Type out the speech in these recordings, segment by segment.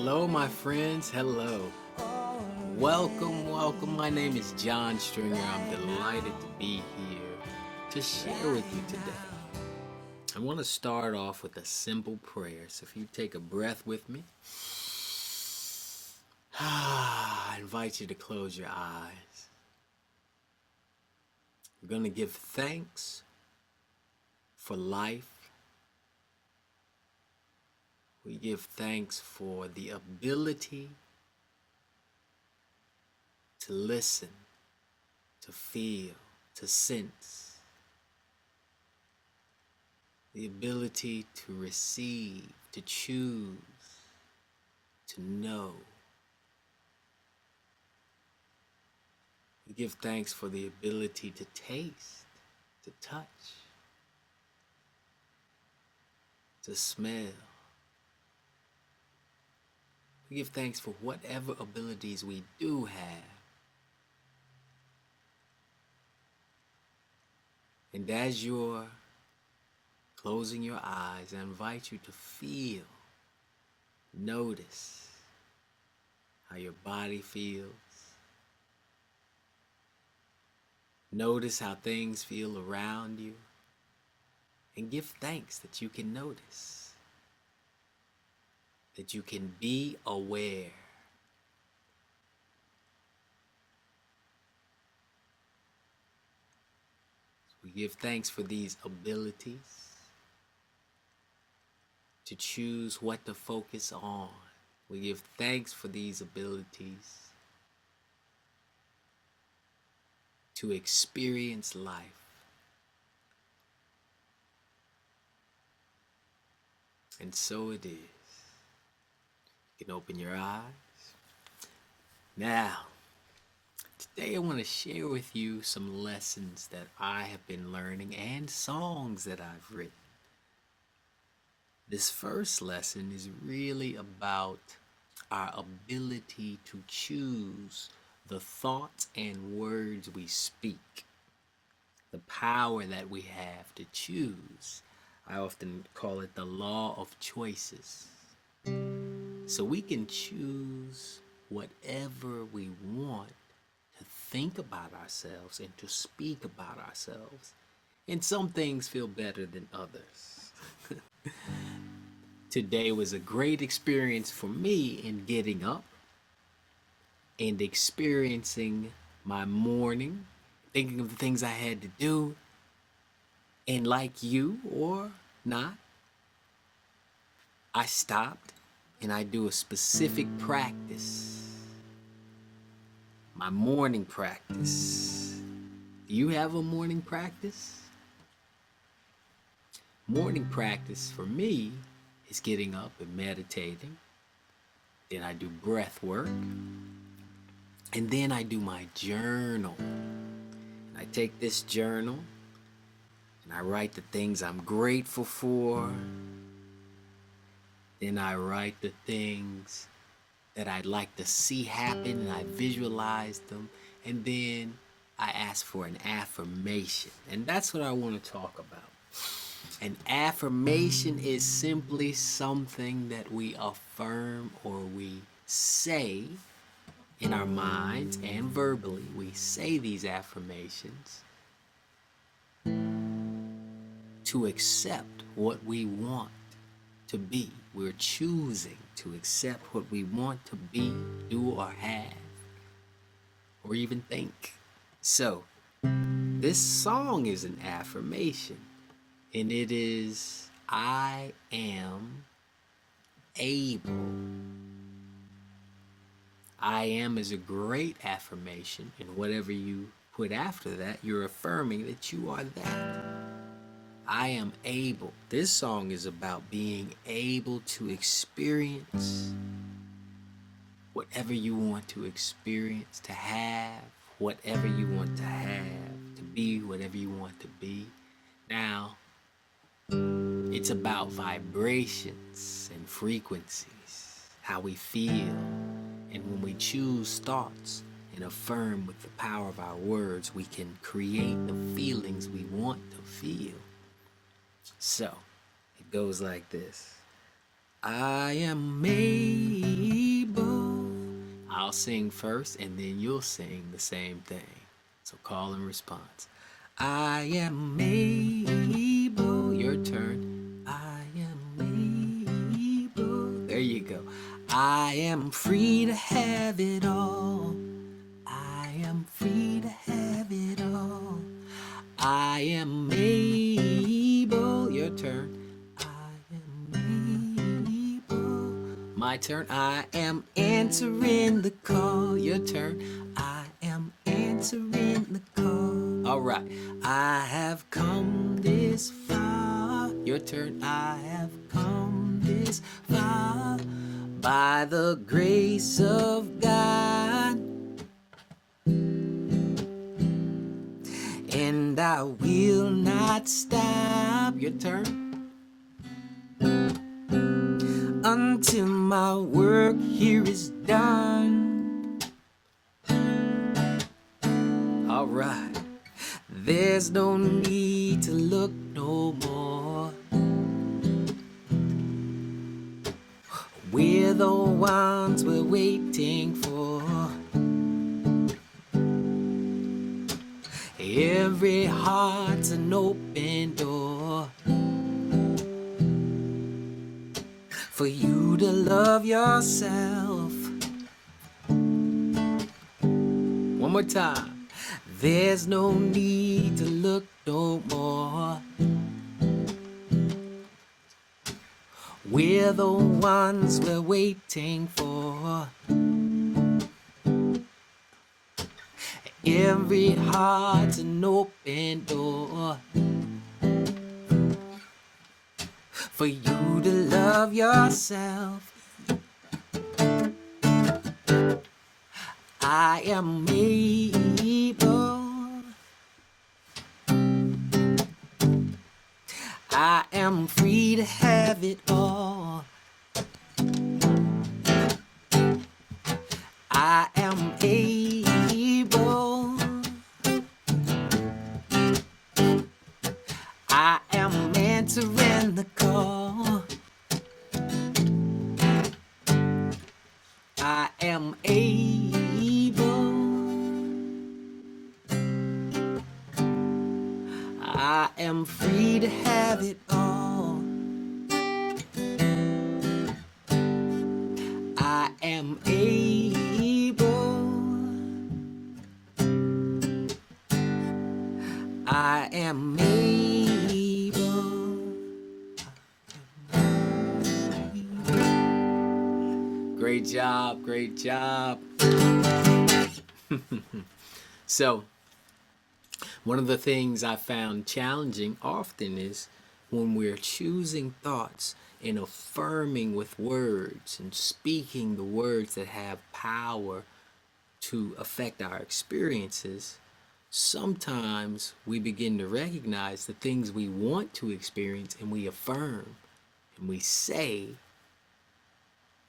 Hello, my friends. Hello. Welcome, welcome. My name is John Stringer. I'm delighted to be here to share with you today. I want to start off with a simple prayer. So if you take a breath with me, I invite you to close your eyes. We're going to give thanks for life. We give thanks for the ability to listen, to feel, to sense, the ability to receive, to choose, to know. We give thanks for the ability to taste, to touch, to smell. We give thanks for whatever abilities we do have. And as you're closing your eyes, I invite you to feel, notice how your body feels. Notice how things feel around you. And give thanks that you can notice, that you can be aware. We give thanks for these abilities to choose what to focus on. We give thanks for these abilities to experience life. And so it is. You can open your eyes. Now, today I want to share with you some lessons that I have been learning and songs that I've written. This first lesson is really about our ability to choose the thoughts and words we speak, the power that we have to choose. I often call it the law of choices. So we can choose whatever we want to think about ourselves and to speak about ourselves. And some things feel better than others. Today was a great experience for me in getting up and experiencing my morning, thinking of the things I had to do. And like you or not, I stopped and I do a specific practice, my morning practice. Do you have a morning practice? Morning practice for me is getting up and meditating. Then I do breath work. And then I do my journal. And I take this journal and I write the things I'm grateful for. Then I write the things that I'd like to see happen and I visualize them. And then I ask for an affirmation. And that's what I want to talk about. An affirmation is simply something that we affirm or we say in our minds and verbally. We say these affirmations to accept what we want to be. We're choosing to accept what we want to be, do, or have, or even think. So, this song is an affirmation, and it is, I am able. I am is a great affirmation, and whatever you put after that, you're affirming that you are that. I am able. This song is about being able to experience whatever you want to experience, to have whatever you want to have, to be whatever you want to be. Now, it's about vibrations and frequencies, how we feel. And when we choose thoughts and affirm with the power of our words, we can create the feelings we want to feel. So, it goes like this. I am able. I'll sing first and then you'll sing the same thing. So call and response. I am able. Your turn. I am able. There you go. I am free to have it all. I am free to have it all. I am able. Your turn. I am able. My turn. I am answering the call. Your turn. I am answering the call. All right. I have come this far. Your turn. I have come this far by the grace of God. And I will not stop. Your turn. Until my work here is done. All right. There's no need to look no more. We're the ones we're waiting for. Every heart's an open door for you to love yourself. One more time. There's no need to look no more. We're the ones we're waiting for. Every heart's an open door for you to love yourself. I am able. I am free to have it all. I am able. I am answering the call. I am able. I am free to have it all. I am able. I am able. Great job, great job. So, one of the things I found challenging often is when we're choosing thoughts and affirming with words and speaking the words that have power to affect our experiences, sometimes we begin to recognize the things we want to experience and we affirm and we say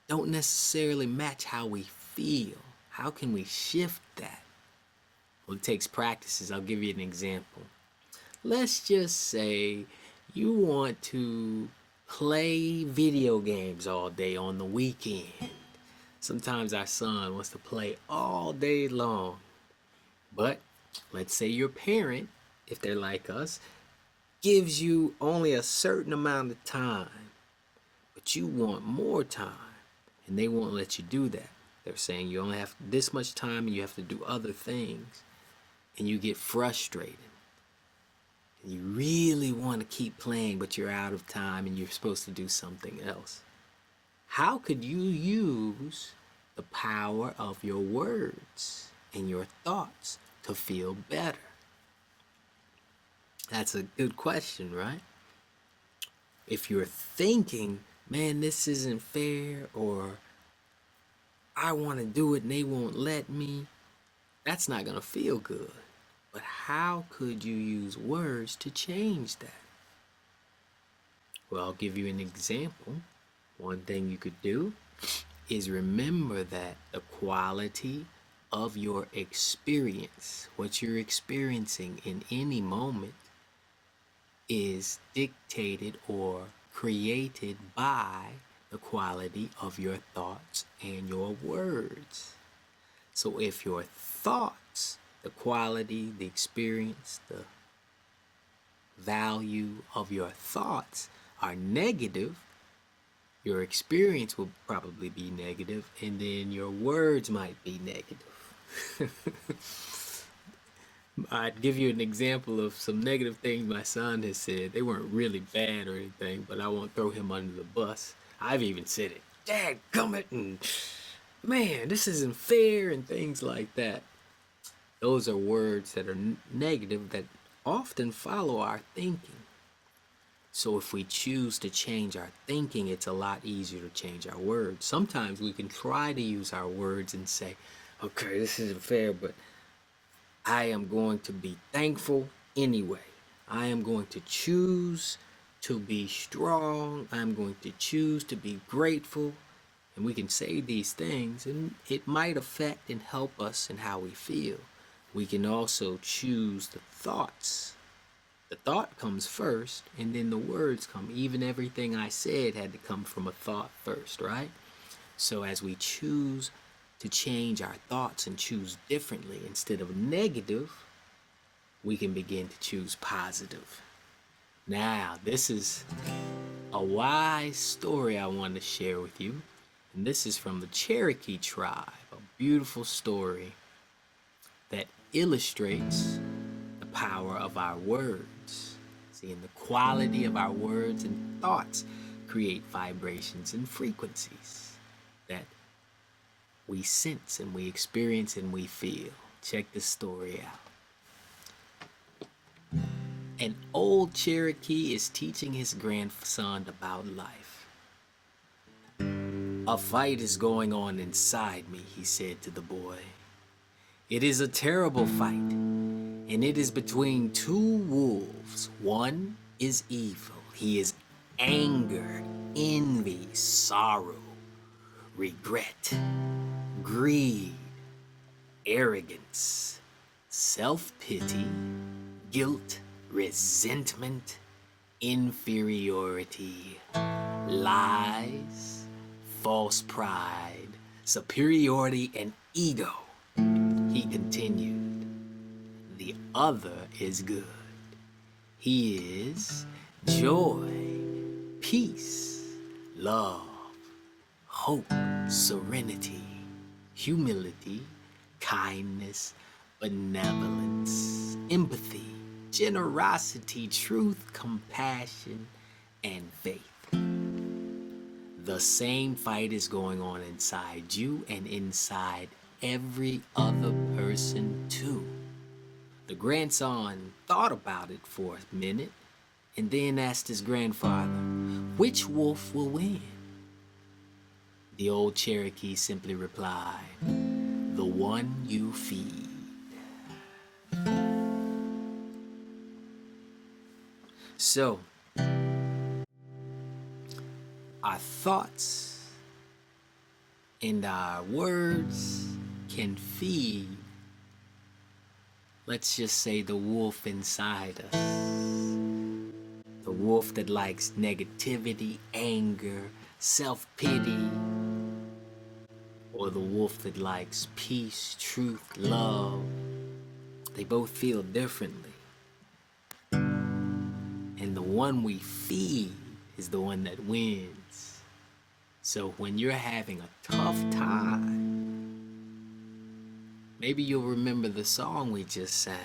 don't necessarily match how we feel. How can we shift that? Well, it takes practices. I'll give you an example. Let's just say you want to play video games all day on the weekend. Sometimes our son wants to play all day long. But let's say your parent, if they're like us, gives you only a certain amount of time, but you want more time, and they won't let you do that. They're saying you only have this much time and you have to do other things. And you get frustrated. And you really want to keep playing, but you're out of time and you're supposed to do something else. How could you use the power of your words and your thoughts to feel better? That's a good question, right? If you're thinking, man, this isn't fair, or I want to do it and they won't let me, that's not going to feel good. But how could you use words to change that? Well, I'll give you an example. One thing you could do is remember that the quality of your experience, what you're experiencing in any moment, is dictated or created by the quality of your thoughts and your words. So if your thoughts, the quality, the experience, the value of your thoughts are negative, your experience will probably be negative, and then your words might be negative. I'd give you an example of some negative things my son has said. They weren't really bad or anything, but I won't throw him under the bus. I've even said it, Dad, gummit, and man, this isn't fair, and things like that. Those are words that are negative that often follow our thinking. So if we choose to change our thinking, it's a lot easier to change our words. Sometimes we can try to use our words and say, okay, this isn't fair, but I am going to be thankful anyway. I am going to choose to be strong. I'm going to choose to be grateful. And we can say these things, and it might affect and help us in how we feel. We can also choose the thoughts. The thought comes first, and then the words come. Even everything I said had to come from a thought first, right? So as we choose to change our thoughts and choose differently instead of negative, we can begin to choose positive. Now, this is a wise story I want to share with you. And this is from the Cherokee tribe, a beautiful story that illustrates the power of our words. See, and the quality of our words and thoughts create vibrations and frequencies that we sense and we experience and we feel. Check this story out. An old Cherokee is teaching his grandson about life. A fight is going on inside me, he said to the boy. It is a terrible fight, and it is between two wolves. One is evil. He is anger, envy, sorrow, regret, greed, arrogance, self-pity, guilt, resentment, inferiority, lies, false pride, superiority, and ego. He continued, the other is good. He is joy, peace, love, hope, serenity, humility, kindness, benevolence, empathy, generosity, truth, compassion, and faith. The same fight is going on inside you and inside every other person too. The grandson thought about it for a minute and then asked his grandfather, which wolf will win? The old Cherokee simply replied, the one you feed. So, our thoughts and our words can feed, let's just say, the wolf inside us. The wolf that likes negativity, anger, self-pity, or the wolf that likes peace, truth, love. They both feel differently. And the one we feed is the one that wins. So when you're having a tough time, maybe you'll remember the song we just sang,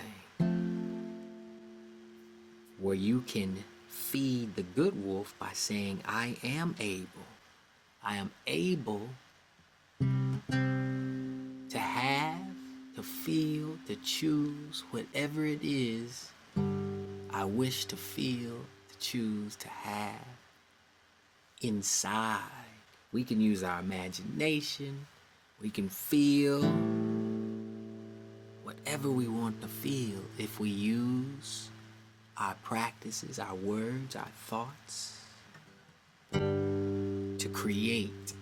where you can feed the good wolf by saying, I am able. I am able to have, to feel, to choose whatever it is I wish to feel, to choose, to have inside. We can use our imagination. We can feel whatever we want to feel if we use our practices, our words, our thoughts to create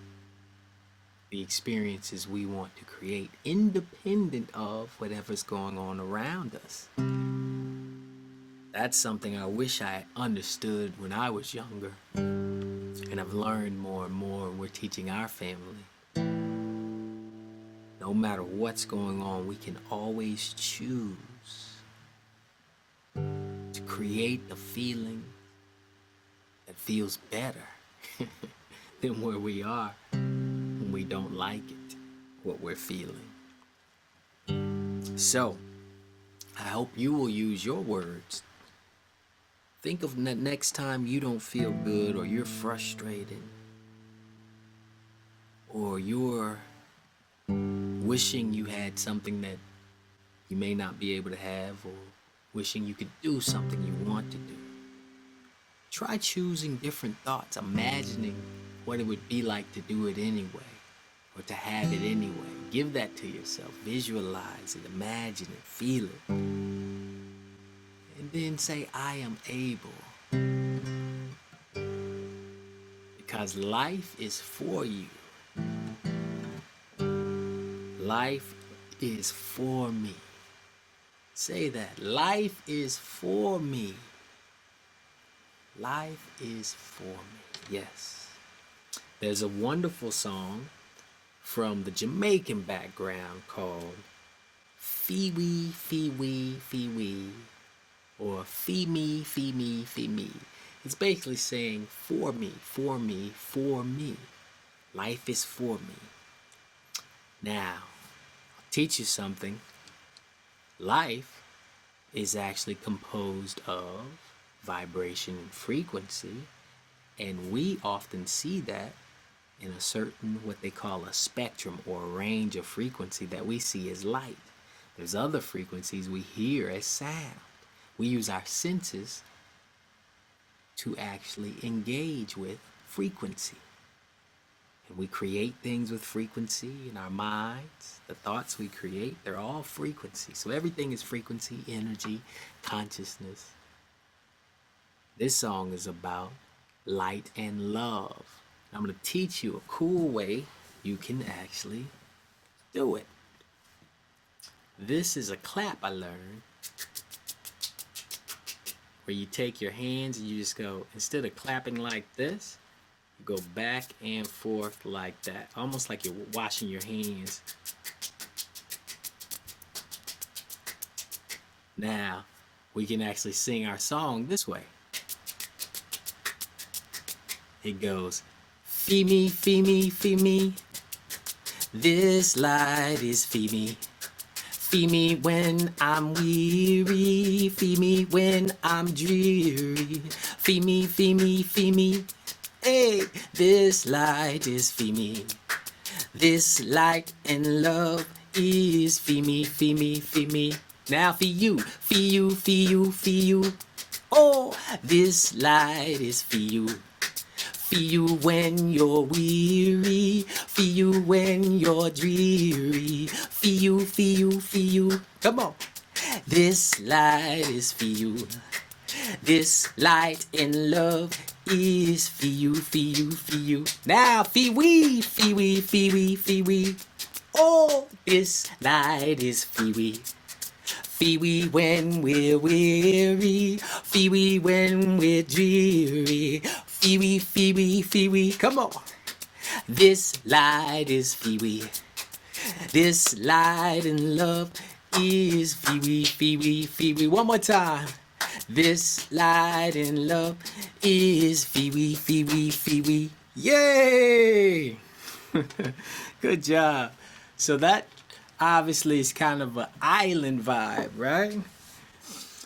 the experiences we want to create, independent of whatever's going on around us. That's something I wish I understood when I was younger. And I've learned more and more, and we're teaching our family. No matter what's going on, we can always choose to create a feeling that feels better than where we are when we don't like it, what we're feeling. So, I hope you will use your words. Think of the next time you don't feel good, or you're frustrated, or you're wishing you had something that you may not be able to have, or wishing you could do something you want to do. Try choosing different thoughts, imagining what it would be like to do it anyway, or to have it anyway. Give that to yourself. Visualize it, imagine it, feel it. And then say, I am able. Because life is for you. Life is for me. Say that. Life is for me. Life is for me. Yes. There's a wonderful song from the Jamaican background called Fee Wee, Fee Wee, Fee Wee, or Fee Me, Fee Me, Fee Me. It's basically saying for me, for me, for me. Life is for me. Now, I'll teach you something. Life is actually composed of vibration and frequency, and we often see that in a certain, what they call a spectrum, or a range of frequency that we see as light. There's other frequencies we hear as sound. We use our senses to actually engage with frequency. And we create things with frequency in our minds. The thoughts we create, they're all frequency. So everything is frequency, energy, consciousness. This song is about light and love. I'm going to teach you a cool way you can actually do it. This is a clap I learned, where you take your hands and you just go, instead of clapping like this, you go back and forth like that, almost like you're washing your hands. Now, we can actually sing our song this way. It goes, fee me, fee me, fee me. This light is fee me. Fee me when I'm weary. Fee me when I'm dreary. Fee me, fee me, fee me. Hey, this light is fee me. This light and love is fee me, fee me, fee me. Now fee you, fee you, fee you, fee you. Oh, this light is fee you. Fee you when you're weary. Fee you when you're dreary. Fee you, fee you, fee you. Come on. This light is fee you. This light in love is fee you, fee you, fee you. Now fee wee, fee wee, fee wee, fee wee. Oh, this light is fee wee. Fee wee when we're weary. Fee wee when we're dreary. Fee wee, fee wee, fee wee. Come on. This light is fee wee. This light in love is fee wee, fee wee, fee wee. One more time. This light in love is fee wee, fee wee, fee wee. Yay! Good job. So that obviously is kind of an island vibe, right?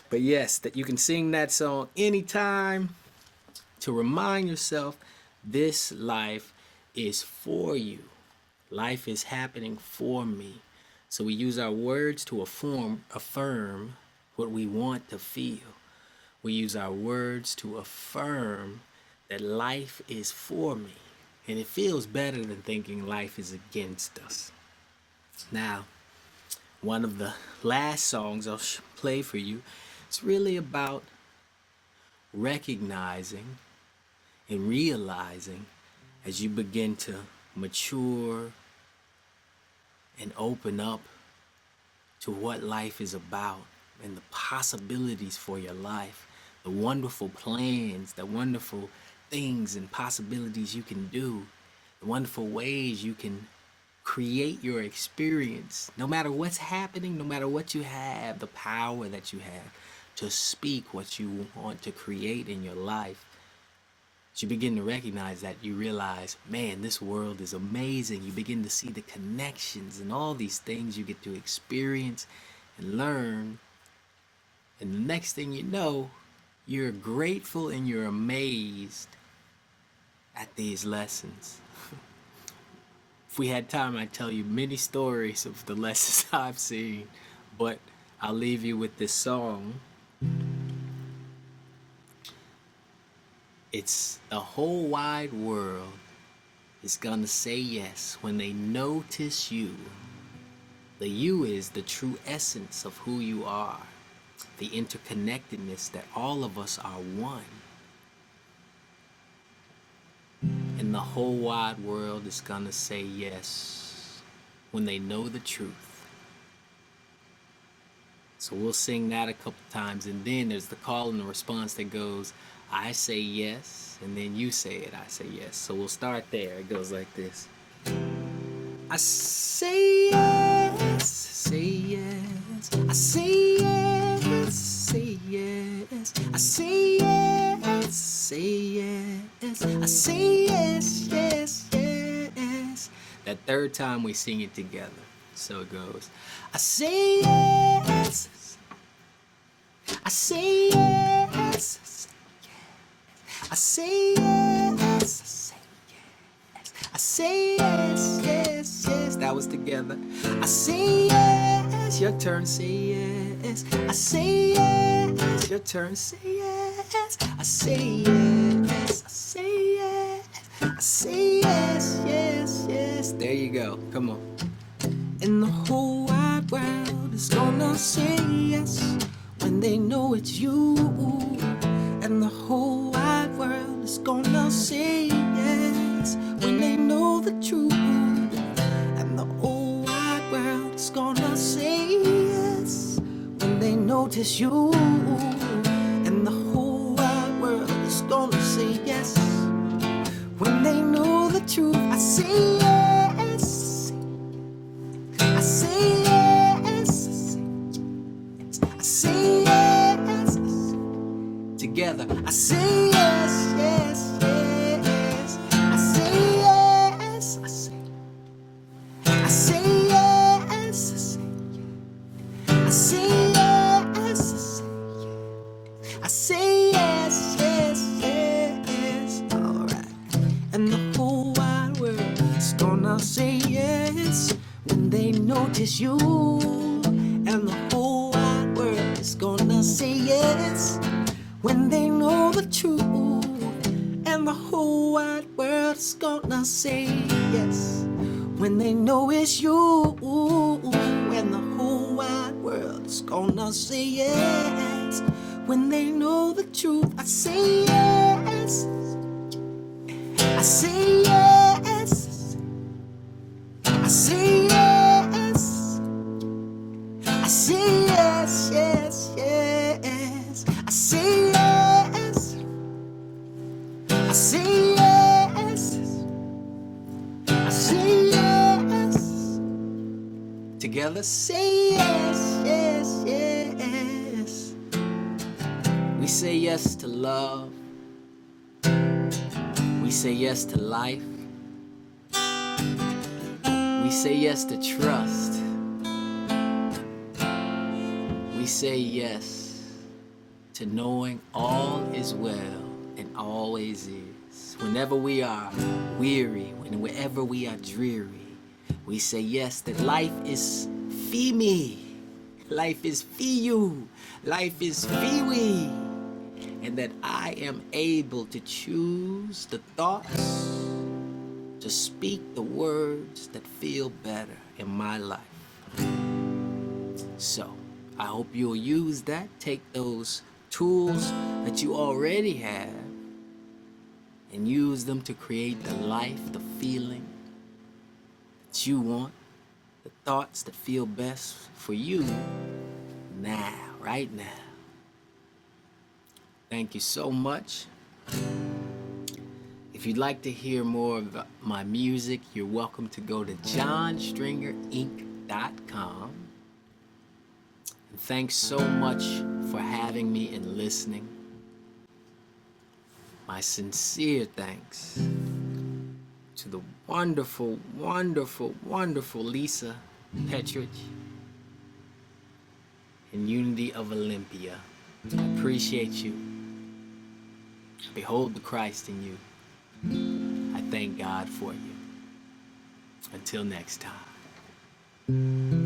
But yes, that you can sing that song anytime to remind yourself this life is for you. Life is happening for me. So we use our words to affirm what we want to feel. We use our words to affirm that life is for me. And it feels better than thinking life is against us. Now, one of the last songs I'll play for you, it's really about recognizing and realizing as you begin to mature and open up to what life is about and the possibilities for your life, the wonderful plans, the wonderful things and possibilities you can do, the wonderful ways you can create your experience. No matter what's happening, no matter what you have, the power that you have to speak what you want to create in your life. You begin to recognize that, you realize, man, this world is amazing. You begin to see the connections and all these things you get to experience and learn. And the next thing you know, you're grateful and you're amazed at these lessons. If we had time, I'd tell you many stories of the lessons I've seen, but I'll leave you with this song. It's the whole wide world is gonna say yes when they notice you. The you is the true essence of who you are, the interconnectedness that all of us are one. And the whole wide world is gonna say yes when they know the truth. So we'll sing that a couple times, and then there's the call and the response that goes, I say yes, and then you say it, I say yes. So we'll start there. It goes like this. I say yes, say yes. I say yes, say yes. I say yes, say yes. I say yes, yes, yes. That third time we sing it together. So it goes. I say yes. I say yes. I say yes. I say yes, yes, yes. That was together. I say yes. Your turn, say yes. I say yes. Your turn, say yes. I say yes. I say yes. I say yes, yes, yes. There you go. Come on. And the whole wide world is gonna say yes when they know it's you. And the whole wide world is gonna say yes when they know the truth. And the whole wide world is gonna say yes when they notice you. And the whole wide world is gonna say yes when they know the truth. I say yes. I say yes. I say yes. Together. I say yes, yes, yes. I say yes. I say yes. I say yes. I say yes, yes, yes. Alright. And the whole wide world is gonna say yes when they notice you. And the whole wide world is gonna say yes when they know the truth. And the whole wide world is gonna say yes when they know it's you. And the whole wide world is gonna say yes when they know the truth. I say yes. I say yes. I say yes. I say yes, yes, yes. I say yes. I say yes. I say yes. Together, say yes, yes, yes. We say yes to love. We say yes to life. We say yes to trust. We say yes to knowing all is well and always is. Whenever we are weary, whenever we are dreary, we say yes that life is fee me, life is fee you, life is fee we, and that I am able to choose the thoughts, to speak the words that feel better in my life. So, I hope you'll use that. Take those tools that you already have and use them to create the life, the feeling that you want, the thoughts that feel best for you now, right now. Thank you so much. If you'd like to hear more of my music, you're welcome to go to johnstringerinc.com. And thanks so much for having me and listening. My sincere thanks to the wonderful, wonderful, wonderful Lisa Petrich in Unity of Olympia. I appreciate you. Behold the Christ in you. I thank God for you. Until next time.